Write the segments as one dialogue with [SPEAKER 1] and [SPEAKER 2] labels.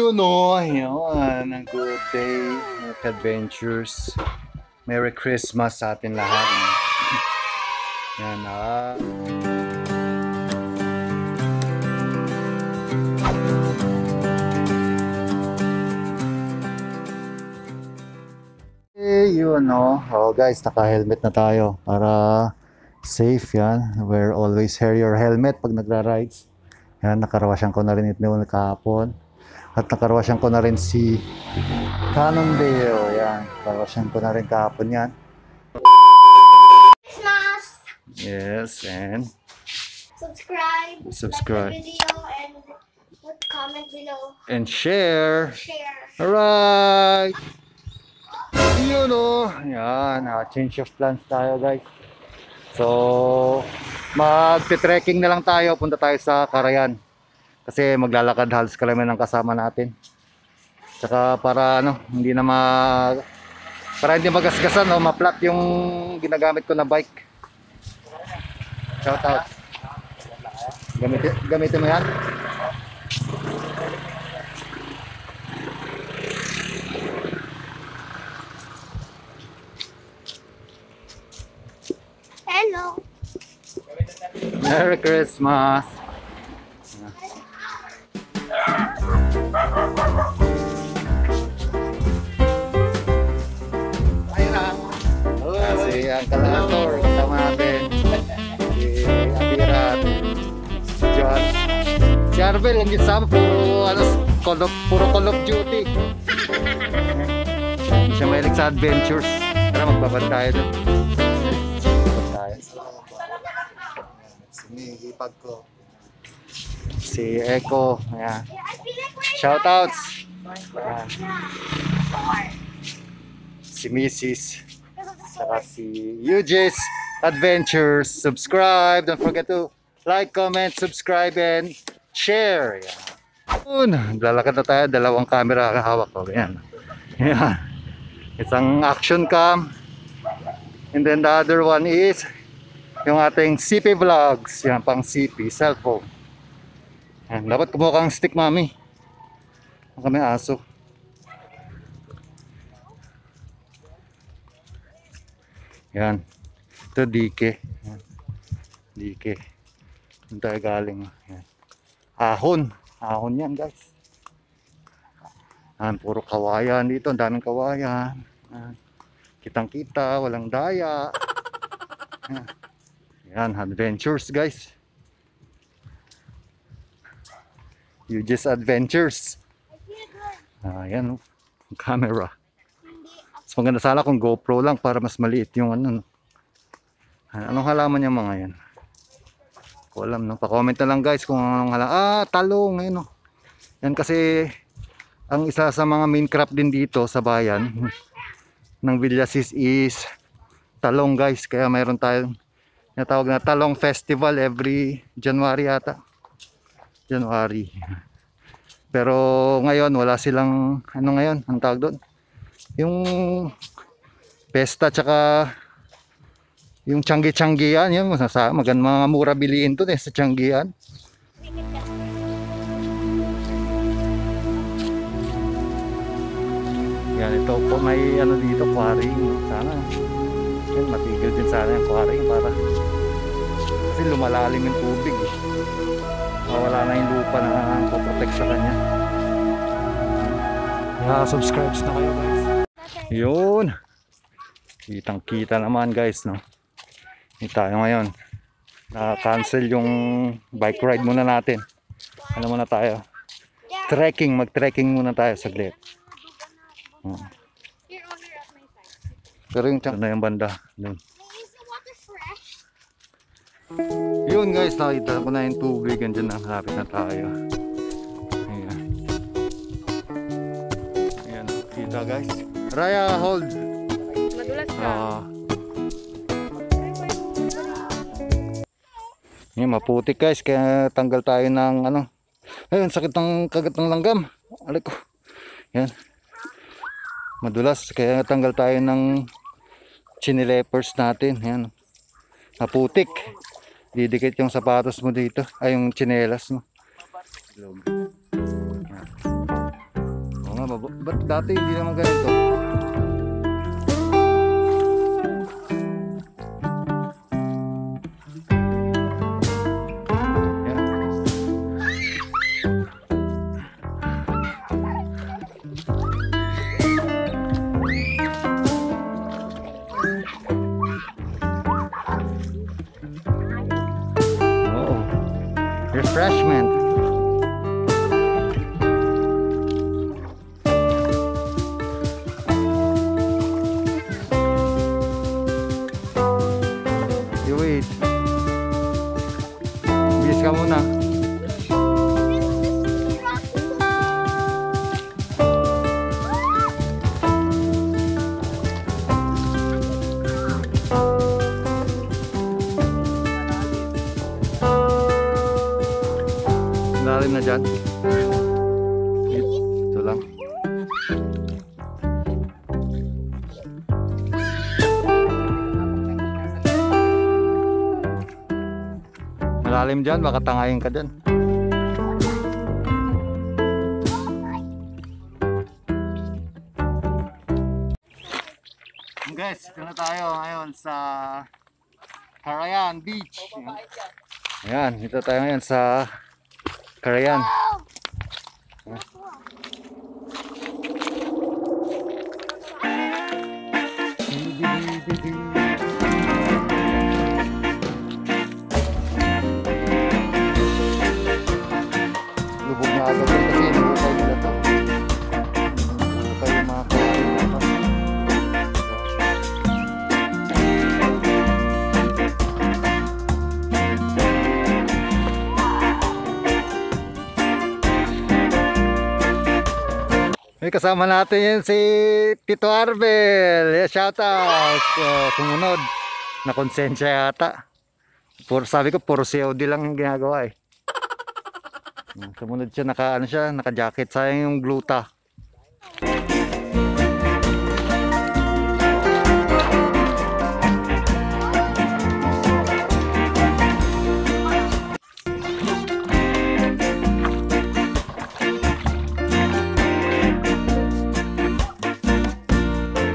[SPEAKER 1] Yun o, yun. A good day, adventures. Merry Christmas sa atin lahat. Yan ah. Yun no. Oh guys, naka-helmet na tayo para safe yan. Wear always wear your helmet pag nagra-rides. Yan, nakarwasyan ko na rin ito noon kahapon. At nakarwasyan ko na rin si Cannondale. Yan, nakarwasyan ko na rin kahapon yan.
[SPEAKER 2] Christmas!
[SPEAKER 1] Yes, and
[SPEAKER 2] Subscribe.
[SPEAKER 1] Subscribe.
[SPEAKER 2] Like the video and comment below.
[SPEAKER 1] and share.
[SPEAKER 2] Share.
[SPEAKER 1] Alright! Yun o. Yan, change of plans tayo guys. So, magte-trekking na lang tayo. Punta tayo sa Carayan. Kasi maglalakad halos kami ng kasama natin. Tsaka para ano, para hindi magasgasan o ma-flat yung ginagamit ko na bike. Shout out. Gamitin mo yan?
[SPEAKER 2] Hello.
[SPEAKER 1] Merry Christmas. Si Uncle Arthur, kasama natin. Si Abira, si John. Si Arbel, ang gisama, puro Call of Duty. Hindi siya mahilig sa adventures. Tara, magbabad tayo doon. Sinigipag ko. Si Echo. Ayan. Shoutouts. Ayan. Si Mrs. Saka si UJ's Adventures. Subscribe. Don't forget to like, comment, subscribe, and share. Ayan. Lalakad na tayo. Dalawang camera hawak ko. Ayan. Ayan. Isang action cam. And then the other one is yung ating CP vlogs. Yan, pang CP, cellphone. Yan, dapat kumuha kang stick, mami. Ang kami aso. Yan. Ito, dike. Yan. Dike. Doon tayo galing. Yan. Ahon. Ahon yan, guys. Yan, puro kawayan dito. Ang daming kawayan. Yan. Kitang-kita, walang daya. Yan. Yan, adventures guys. UJ's Adventures. Ayan, camera. Mas maganda sana kung GoPro lang para mas maliit yung ano. Anong halaman yung mga yan? Ko alam, no? Pa-comment na lang guys kung anong halaman. Talong, ayun, no? Yan kasi ang isa sa mga main crop din dito sa bayan ng Villasis is talong guys. Kaya mayroon tayong natawag na Talong Festival every January yata. January. Pero ngayon wala silang ano ngayon, ang tawag doon. Yung pesta tsaka yung tiyanggi-tiyanggian, yun mga mura biliin doon sa tiyanggian. Yan, ito po may ano dito, quarrying. Sana yan, matigil din sana yung quarrying para kasi lumalalim yung tubig eh. Wala na yung lupa na poprotect sa kanya. Subscribes na kayo guys. Yun, kitang kita naman guys, no? Hindi tayo ngayon na-cancel yung bike ride muna natin. Ano muna tayo, mag-trekking muna tayo saglit. Pero yung na yung banda dun. Yun guys, nakita ko na yung tubig. Andyan na, malapit na tayo. Ayan. Ayan, kita guys. Raya, hold.
[SPEAKER 2] Madulas ka.
[SPEAKER 1] Ayan, maputik guys. Kaya tanggal tayo ng ano. Ayun, sakit ng kagat ng langgam. Alay ko. Ayan. Madulas, kaya tanggal tayo ng chinilepers natin. Ayan. Maputik. Didikit yung sapatos mo dito. Ay, yung chinelas mo. ba't dati hindi naman ganito? Oo. Refreshment. You wait. Bis ka muna. Lalim na dyan. Ito lang. Malalim dyan, baka tangayin ka dyan. Guys, ito na tayo ngayon sa Carayan Beach. Ayan, ito tayo ngayon sa Carayan. Lubog na agad yun kasi nabukay nila ito. Nabukay yung mga kawain na ito. May kasama natin yan si Tito Arbel. Yeah, shout out. Sumunod. Na konsensya yata. Sabi ko puro COD lang yung ginagawa eh. Sumunod siya, naka-jacket. Sayang yung gluta.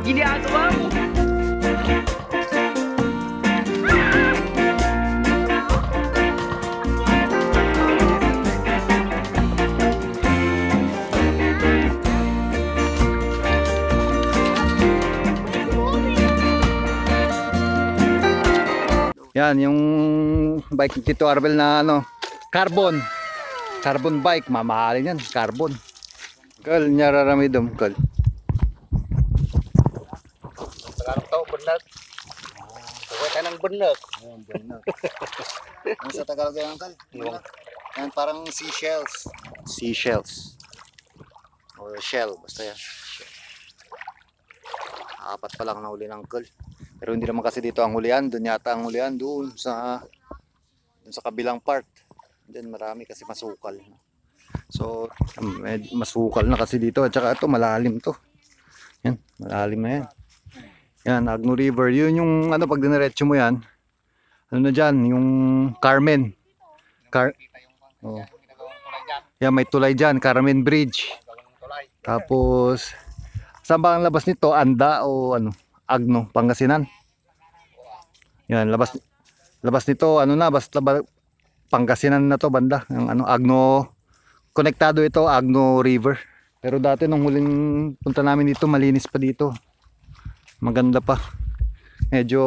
[SPEAKER 3] Ginagawa mo.
[SPEAKER 1] Yan, yung bike ni Tito Arbel na carbon bike, mamahalin yan, carbon. Kal, nyararamidom, kal.
[SPEAKER 3] Tagalog tao, benak. Huwag ka ng benak.
[SPEAKER 1] Ano sa Tagalog yan, kal? Yan, parang seashells. Or shell, basta yan. Apat pa lang na huli ng kal. Pero hindi naman kasi dito ang hulihan, doon yata ang hulihan, doon sa kabilang part. Diyan marami kasi masukal. So, masukal na kasi dito at saka ito malalim to. Yan, malalim na yan. Yan, Agno River. Yun yung pag diniretso mo yan. Ano na dyan, yung Carmen. Oh. Yan, may tulay dyan, Carmen Bridge. Tapos, saan ba ang labas nito? Anda o Agno, Pangasinan. Yan, labas nito, basta Pangasinan na to banda. Yung Agno, konektado ito, Agno River. Pero dati nung huling punta namin dito, malinis pa dito. Maganda pa. Medyo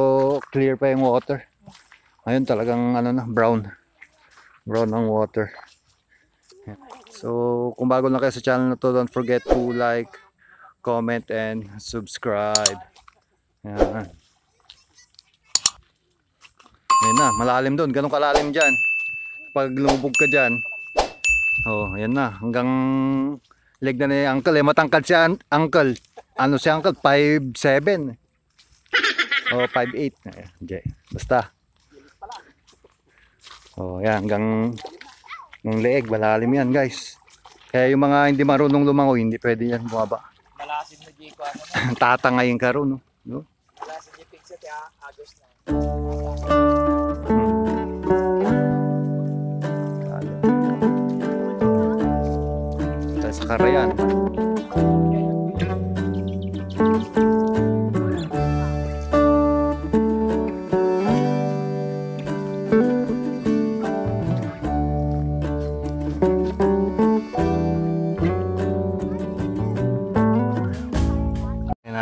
[SPEAKER 1] clear pa yung water. Ayun talagang brown. Brown ang water. So, kung bago lang kayo sa channel na to, don't forget to like, comment, and subscribe. Yan. Yan na, malalim doon. Ganun kalalim dyan. Pag lumubog ka dyan, yan na. Hanggang leg na ni Uncle. Matangkad si Uncle. Si Uncle? 5'7". 5'8". Basta. Yan. Hanggang ng leeg. Malalim yan, guys. Kaya yung mga hindi marunong lumangoy, hindi pwede yan bumaba.
[SPEAKER 3] Malasin mo, Jiko.
[SPEAKER 1] Tatangayin ka ron, no?
[SPEAKER 3] Malasin yung picture kaya Agos na.
[SPEAKER 1] Tayo sa Carayan.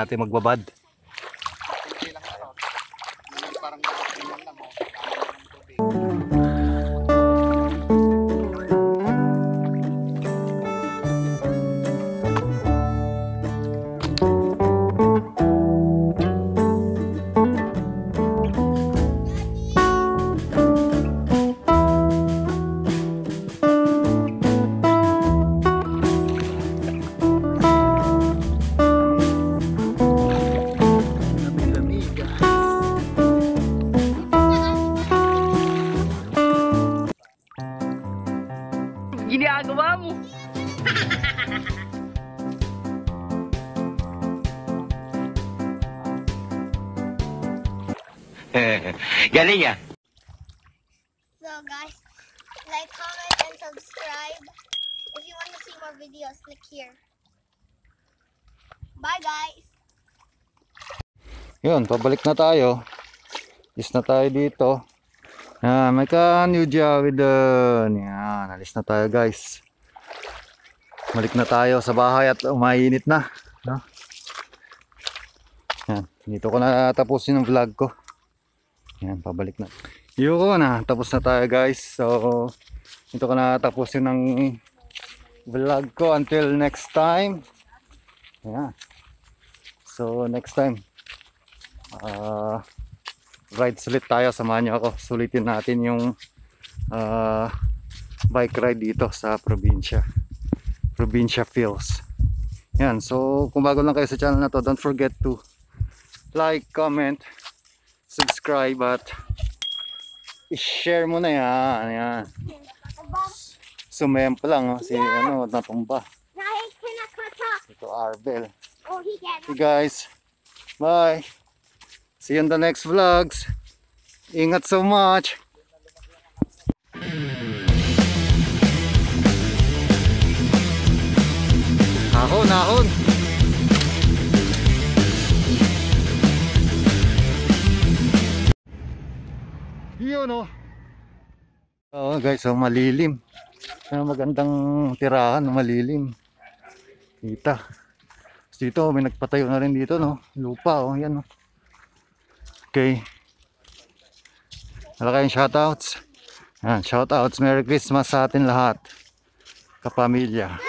[SPEAKER 1] natin magbabad.
[SPEAKER 3] Hindi lang ito. Yung parang ganyan lang. Oh. Tama ng tubig.
[SPEAKER 4] Ginagawa mo. Galing ya.
[SPEAKER 2] So guys, like, comment, and subscribe. If you want to see more videos, click here. Bye guys!
[SPEAKER 1] Yun, pabalik na tayo. Alis na tayo dito. May ka-new with yan, alis na tayo guys. Balik na tayo sa bahay at umainit na. No? Yan, dito ko na tapusin yung vlog ko. Yan, pabalik na. Yun na, tapos na tayo guys. So, dito ko na tapusin ng vlog ko until next time. Yan. So, next time. Ride sulit tayo, samahan nyo ako. Sulitin natin yung bike ride dito sa probinsya feels. Yan, so kung bago lang kayo sa channel na to, don't forget to like, comment, subscribe at i-share mo na yan. Yan. Sumem pa lang, oh, si natumba. Ito Arbel.
[SPEAKER 2] Oh, he can.
[SPEAKER 1] Okay guys, bye. See you in the next vlogs. Ingat so much. Ahon, ahon. Yun oh. Oo guys, so malilim. Magandang tirahan, malilim. Kita. Dito may nagpatayo na rin dito, no. Lupa, oh, yan oh. Okay. Wala kayong shoutouts. Yan, shoutouts. Merry Christmas sa atin lahat. Kapamilya.